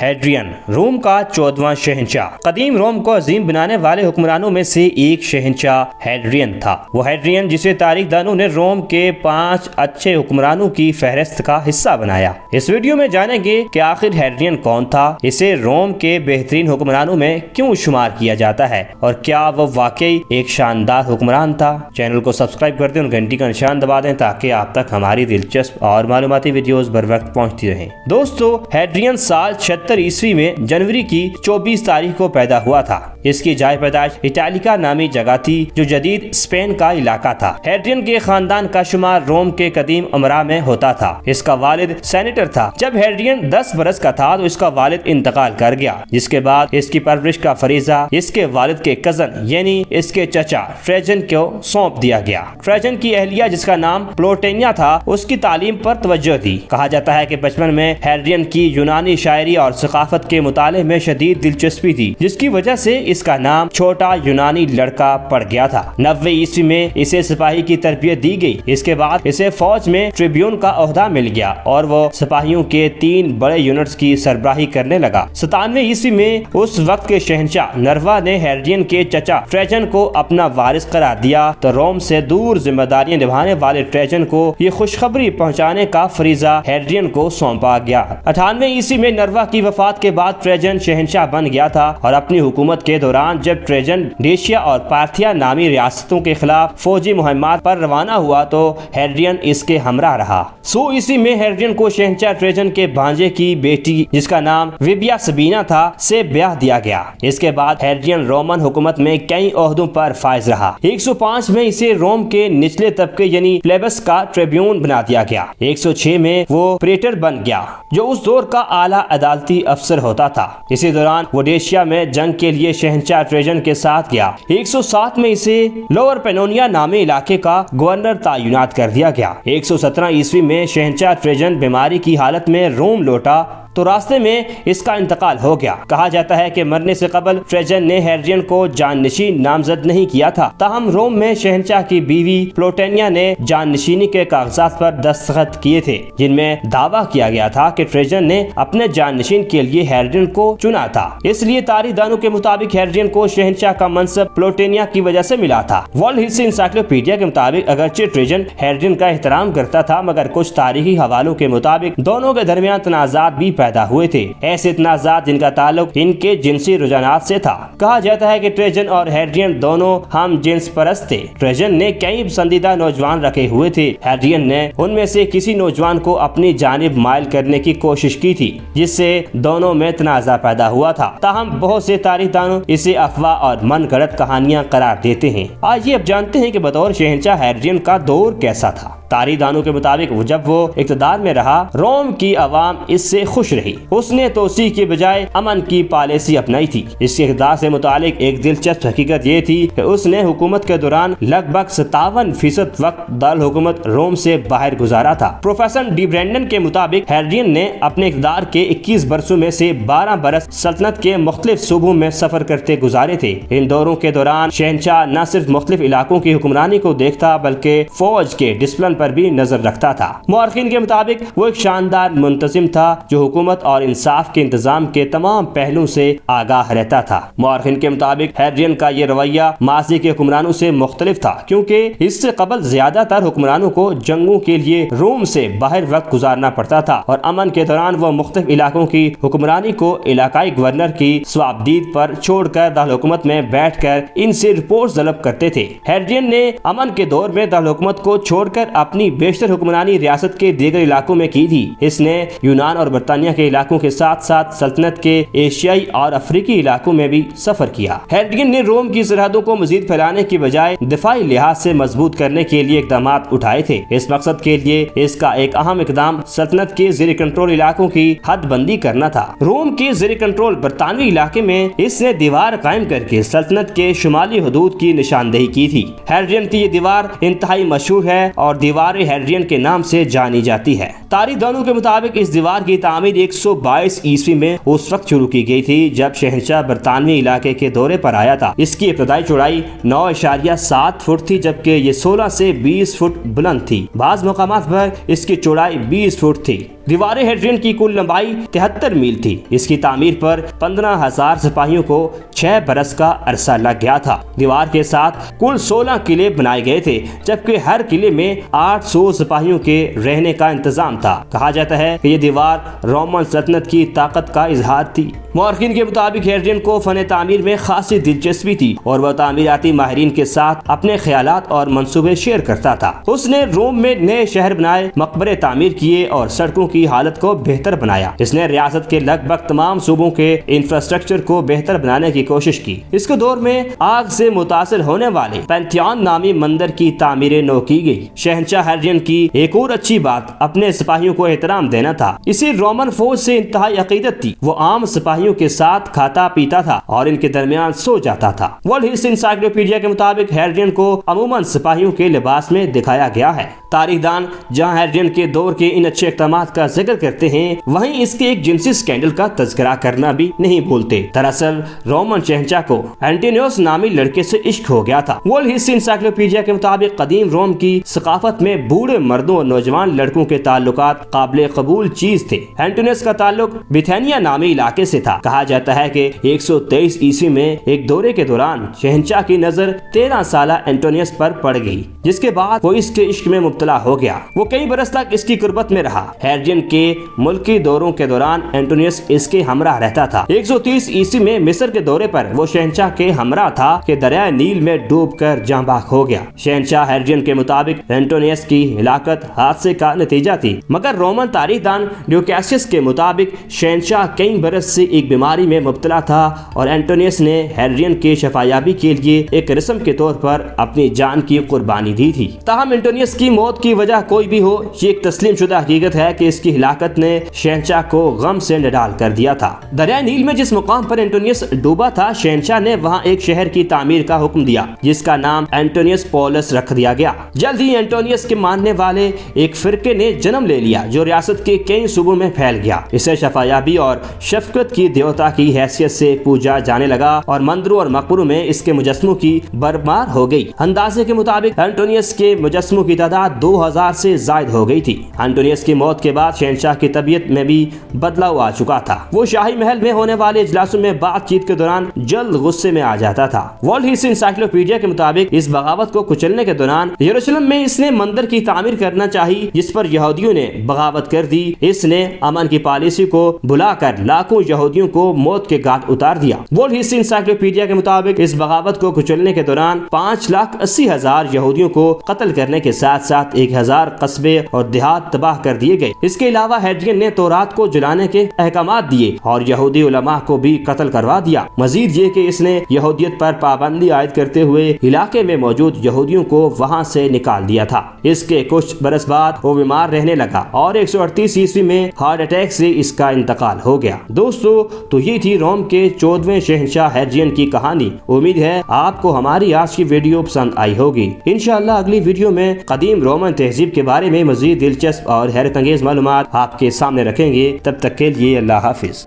ہیڈرین روم کا 14واں شہنشاہ۔ قدیم روم کو عظیم بنانے والے حکمرانوں میں سے ایک شہنشاہ ہیڈرین تھا۔ وہ ہیڈرین جسے تاریخ دانوں نے روم کے 5 اچھے حکمرانوں کی فہرست کا حصہ بنایا۔ اس ویڈیو میں جانیں گے کہ آخر ہیڈرین کون تھا، اسے روم کے بہترین حکمرانوں میں کیوں شمار کیا جاتا ہے اور کیا وہ واقعی ایک شاندار حکمران تھا۔ چینل کو سبسکرائب کر دیں اور گھنٹی کا نشان دبا دیں تاکہ آپ تک ہماری دلچسپ اور معلوماتی ویڈیوز بر وقت پہنچتی رہیں۔ دوستو، ہیڈرین سال 76 عیسوی میں جنوری کی 24 تاریخ کو پیدا ہوا تھا۔ اس کی جائے پیدائش اٹالیکا نامی جگہ تھی جو جدید اسپین کا علاقہ تھا۔ ہیڈرین کے خاندان کا شمار روم کے قدیم امراء میں ہوتا تھا۔ اس کا والد سینیٹر تھا۔ جب ہیڈرین 10 برس کا تھا تو اس کا والد انتقال کر گیا، جس کے بعد اس کی پرورش کا فریضہ اس کے والد کے کزن یعنی اس کے چچا ٹریجن کو سونپ دیا گیا۔ ٹریجن کی اہلیہ جس کا نام پلوٹینیا تھا، اس کی تعلیم پر توجہ تھی۔ کہا جاتا ہے کہ بچپن میں ہیڈرین کی یونانی شاعری اور ثقافت کے مطالعے میں شدید دلچسپی تھی، جس کی وجہ سے اس کا نام چھوٹا یونانی لڑکا پڑ گیا تھا۔ 90 عیسوی میں اسے سپاہی کی تربیت دی گئی۔ اس کے بعد اسے فوج میں ٹریبیون کا عہدہ مل گیا اور وہ سپاہیوں کے 3 بڑے یونٹس کی سربراہی کرنے لگا۔ 97 عیسوی میں اس وقت کے شہنشاہ نروا نے ہیڈرین کے چچا ٹریجن کو اپنا وارث قرار دیا تو روم سے دور ذمہ داریاں نبھانے والے ٹریجن کو یہ خوشخبری پہنچانے کا فریضہ ہیڈرین کو سونپا گیا۔ 98 عیسوی میں نروا کی وفات کے بعد ٹریجن شہنشاہ بن گیا تھا اور اپنی حکومت کے دوران جب ٹریجن ڈیشیا اور پارتھیا نامی ریاستوں کے خلاف فوجی مہمات پر روانہ ہوا تو ہیڈرین اس کے ہمراہ رہا۔ 100 عیسوی میں ہیڈرین کو شہنشاہ ٹریجن کے بھانجے کی بیٹی جس کا نام ویبیا سبینا تھا سے بیاہ دیا گیا۔ اس کے بعد ہیڈرین رومن حکومت میں کئی عہدوں پر فائز رہا۔ 105 میں اسے روم کے نچلے طبقے یعنی پلیبس کا ٹریبیون بنا دیا گیا۔ 106 میں وہ پریٹر بن گیا جو اس دور کا اعلیٰ عدالتی افسر ہوتا تھا۔ اسی دوران وہ ڈیشیا میں جنگ کے لیے شہنشاہ ٹریجن کے ساتھ گیا۔ 107 میں اسے لوور پینونیا نامی علاقے کا گورنر تعینات کر دیا گیا۔ 117 عیسوی میں شہنشاہ ٹریجن بیماری کی حالت میں روم لوٹا تو راستے میں اس کا انتقال ہو گیا۔ کہا جاتا ہے کہ مرنے سے قبل ٹریجن نے ہیڈرین کو جان نشین نامزد نہیں کیا تھا، تاہم روم میں شہنشاہ کی بیوی پلوٹینیا نے جان نشینی کے کاغذات پر دستخط کیے تھے، جن میں دعویٰ کیا گیا تھا کہ ٹریجن نے اپنے جان نشین کے لیے ہیڈرین کو چنا تھا۔ اس لیے تاریخ دانوں کے مطابق ہیڈرین کو شہنشاہ کا منصب پلوٹینیا کی وجہ سے ملا تھا۔ ورلڈ ہسٹری انسائکلوپیڈیا کے مطابق اگرچہ ٹریجن ہیڈرین کا احترام کرتا تھا، مگر کچھ تاریخی حوالوں کے مطابق دونوں کے درمیان تنازعات بھی پیدا ہوئے تھے، ایسے تنازعات جن کا تعلق ان کے جنسی رجحانات سے تھا۔ کہا جاتا ہے کہ ٹریجن اور ہیڈرین دونوں ہم جنس پرست تھے۔ ٹریجن نے کئی پسندیدہ نوجوان رکھے ہوئے تھے۔ ہیڈرین نے ان میں سے کسی نوجوان کو اپنی جانب مائل کرنے کی کوشش کی تھی، جس سے دونوں میں تنازع پیدا ہوا تھا، تاہم بہت سے تاریخ دانوں اسے افواہ اور من گھڑت کہانیاں قرار دیتے ہیں۔ آئیے اب جانتے ہیں کہ بطور شہنشاہ ہیڈرین کا دور کیسا تھا۔ تاریخ دانوں کے مطابق جب وہ اقتدار میں رہا، روم کی عوام اس سے خوش رہی۔ اس نے توسیع کے بجائے امن کی پالیسی اپنائی تھی۔ اس کے اقتدار سے متعلق ایک دلچسپ حقیقت یہ تھی کہ اس نے حکومت کے دوران لگ بھگ 57% وقت دارالحکومت روم سے باہر گزارا تھا۔ پروفیسر ڈی برینڈن کے مطابق ہیڈرین نے اپنے اقتدار کے 21 برسوں میں سے 12 برس سلطنت کے مختلف صوبوں میں سفر کرتے گزارے تھے۔ ان دوروں کے دوران شہنشاہ نہ صرف مختلف علاقوں کی حکمرانی کو دیکھتا بلکہ فوج کے ڈسپلن پر بھی نظر رکھتا تھا۔ مورخین کے مطابق وہ ایک شاندار منتظم تھا جو حکومت اور انصاف کے انتظام کے تمام پہلوؤں سے آگاہ رہتا تھا۔ مورخین کے مطابق ہیڈرین کا یہ رویہ ماضی کے حکمرانوں سے مختلف تھا، کیونکہ اس سے قبل زیادہ تر حکمرانوں کو جنگوں کے لیے روم سے باہر وقت گزارنا پڑتا تھا اور امن کے دوران وہ مختلف علاقوں کی حکمرانی کو علاقائی گورنر کی صوابدید پر چھوڑ کر دارالحکومت میں بیٹھ کر ان سے رپورٹ طلب کرتے تھے۔ ہیڈرین نے امن کے دور میں دارالحکومت کو چھوڑ کر اپنی بیشتر حکمرانی ریاست کے دیگر علاقوں میں کی تھی۔ اس نے یونان اور برطانیہ کے علاقوں کے ساتھ ساتھ سلطنت کے ایشیائی اور افریقی علاقوں میں بھی سفر کیا۔ ہیڈرین نے روم کی سرحدوں کو مزید پھیلانے کی بجائے دفاعی لحاظ سے مضبوط کرنے کے لیے اقدامات اٹھائے تھے۔ اس مقصد کے لیے اس کا ایک اہم اقدام سلطنت کے زیر کنٹرول علاقوں کی حد بندی کرنا تھا۔ روم کے زیر کنٹرول برطانوی علاقے میں اس نے دیوار قائم کر کے سلطنت کے شمالی حدود کی نشاندہی کی تھی۔ ہیڈرین کی یہ دیوار انتہائی مشہور ہے اور دیوار دیوار ہیڈرین کے نام سے جانی جاتی ہے۔ تاریخ دانوں کے مطابق اس دیوار کی تعمیر 122 عیسوی میں اس وقت شروع کی گئی تھی جب شہنشاہ برطانوی علاقے کے دورے پر آیا تھا۔ اس کی ابتدائی چوڑائی 9.7 فٹ تھی جبکہ یہ 16 سے 20 فٹ بلند تھی۔ بعض مقامات پر اس کی چوڑائی 20 فٹ تھی۔ دیوار ہیڈرین کی کل لمبائی 73 میل تھی۔ اس کی تعمیر پر 15,000 سپاہیوں کو 6 برس کا عرصہ لگ گیا تھا۔ دیوار کے ساتھ کل 16 قلعے بنائے گئے تھے جبکہ ہر قلعے میں 800 سپاہیوں کے رہنے کا انتظام تھا۔ کہا جاتا ہے کہ یہ دیوار رومن سلطنت کی طاقت کا اظہار تھی۔ مورخین کے مطابق ہیڈرین کو فن تعمیر میں خاصی دلچسپی تھی اور وہ تعمیراتی ماہرین کے ساتھ اپنے خیالات اور منصوبے شیئر کرتا تھا۔ اس نے روم میں نئے شہر بنائے، مقبرے تعمیر کیے اور سڑکوں کی حالت کو بہتر بنایا۔ اس نے ریاست کے لگ بھگ تمام صوبوں کے انفراسٹرکچر کو بہتر بنانے کی کوشش کی۔ اس کے دور میں آگ سے متاثر ہونے والے پینتھیون نامی مندر کی تعمیر نو کی گئی۔ شہنشاہ ہیڈرین کی ایک اور اچھی بات اپنے سپاہیوں کو احترام دینا تھا۔ اسے رومن فوج سے انتہائی عقیدت تھی۔ وہ عام سپاہیوں کے ساتھ کھاتا پیتا تھا اور ان کے درمیان سو جاتا تھا۔ ورلڈ ہسٹری انسائکلوپیڈیا کے مطابق ہیڈرین کو عموماً سپاہیوں کے لباس میں دکھایا گیا ہے۔ تاریخ دان جہاں ہیڈرین کے دور کے ان اچھے اقدامات کا ذکر کرتے ہیں وہیں اس کے ایک جنسی سکینڈل کا تذکرہ کرنا بھی نہیں بھولتے۔ دراصل رومن شہنشاہ کو اینٹونیوس نامی لڑکے سے عشق ہو گیا تھا۔ ورلڈ ہسٹری انسائکلوپیڈیا کے مطابق قدیم روم کی ثقافت میں بوڑھے مردوں اور نوجوان لڑکوں کے تعلقات قابل قبول چیز تھے۔ اینٹونیوس کا تعلق بیتھینیا نامی علاقے سے تھا۔ کہا جاتا ہے کہ 123 عیسوی میں ایک دورے کے دوران شہنشاہ کی نظر 13 سالہ اینٹونیوس پر پڑ گئی جس کے بعد وہ اس کے عشق میں مبتلا ہو گیا۔ وہ کئی برس تک اس کی قربت میں رہا۔ ہیڈرین کے ملکی دوروں کے دوران اینٹونیوس اس کے ہمراہ رہتا تھا۔ 130 عیسوی میں مصر کے دورے پر وہ شہنشاہ کے ہمراہ تھا کہ دریائے نیل میں ڈوب کر جاں بحق ہو گیا۔ شہنشاہ ہیڈرین کے مطابق اینٹونیوس کی ہلاکت حادثے کا نتیجہ تھی، مگر رومن تاریخ دان ڈیوکیسیس کے مطابق شہنشاہ کئی برس سے ایک بیماری میں مبتلا تھا اور اینٹونیوس نے ہیڈرین کے شفایابی کے لیے ایک رسم کے طور پر اپنی جان کی قربانی دی تھی۔ تاہم اینٹونیوس کی موت کی وجہ کوئی بھی ہو، یہ ایک تسلیم شدہ حقیقت ہے کہ اس کی ہلاکت نے شہنشاہ کو غم سے نڈال کر دیا تھا۔ دریائے نیل میں جس مقام پر اینٹونیوس ڈوبا تھا، شہنشاہ نے وہاں ایک شہر کی تعمیر کا حکم دیا جس کا نام اینٹونیوس پولس رکھ دیا گیا۔ جلد ہی اینٹونیوس کے ماننے والے ایک فرقے نے جنم لے لیا جو ریاست کے کئی صوبوں میں پھیل گیا۔ اسے شفایابی اور شفقت کی دیوتا کی حیثیت سے پوجا جانے لگا اور مندروں اور مقبروں میں اس کے مجسموں کی برمار ہو گئی۔ اندازے کے مطابق اینٹونیوس کے مجسموں کی تعداد 2000 سے زائد ہو گئی تھی۔ اینٹونیوس کی موت کے بعد شہنشاہ کی طبیعت میں بھی بدلاؤ آ چکا تھا۔ وہ شاہی محل میں ہونے والے اجلاسوں میں بات چیت کے دوران جلد غصے میں آ جاتا تھا۔ ورلڈ ہسٹری انسائکلوپیڈیا کے مطابق اس بغاوت کو کچلنے کے دوران یروشلم میں اس نے مندر کی تعمیر کرنا چاہی جس پر یہودیوں نے بغاوت کر دی۔ اس نے امن کی پالیسی کو بلا کر لاکھوں یہودیوں کو موت کے گھاٹ اتار دیا۔ ورلڈ ہسٹری انسائکلوپیڈیا کے مطابق اس بغاوت کو کچلنے کے دوران 5,80,000 یہودیوں کو قتل کرنے کے ساتھ ساتھ 1,000 قصبے اور دیہات تباہ کر دیے گئے۔ اس کے علاوہ ہیڈرین نے تورات کو جلانے کے احکامات دیے اور یہودی علماء کو بھی قتل کروا دیا۔ مزید یہ کہ اس نے یہودیت پر پابندی عائد کرتے ہوئے علاقے میں موجود یہودیوں کو وہاں سے نکال دیا تھا۔ اس کے کچھ برس بعد وہ بیمار رہنے لگا اور 138 عیسوی میں ہارٹ اٹیک سے اس کا انتقال ہو گیا۔ دوستو، تو یہ تھی روم کے 14ویں شہنشاہ ہیڈرین کی کہانی۔ امید ہے آپ کو ہماری آج کی ویڈیو پسند آئی ہوگی۔ انشاءاللہ اگلی ویڈیو میں قدیم رومن تہذیب کے بارے میں مزید دلچسپ اور حیرت انگیز معلومات آپ کے سامنے رکھیں گے۔ تب تک کے لیے اللہ حافظ۔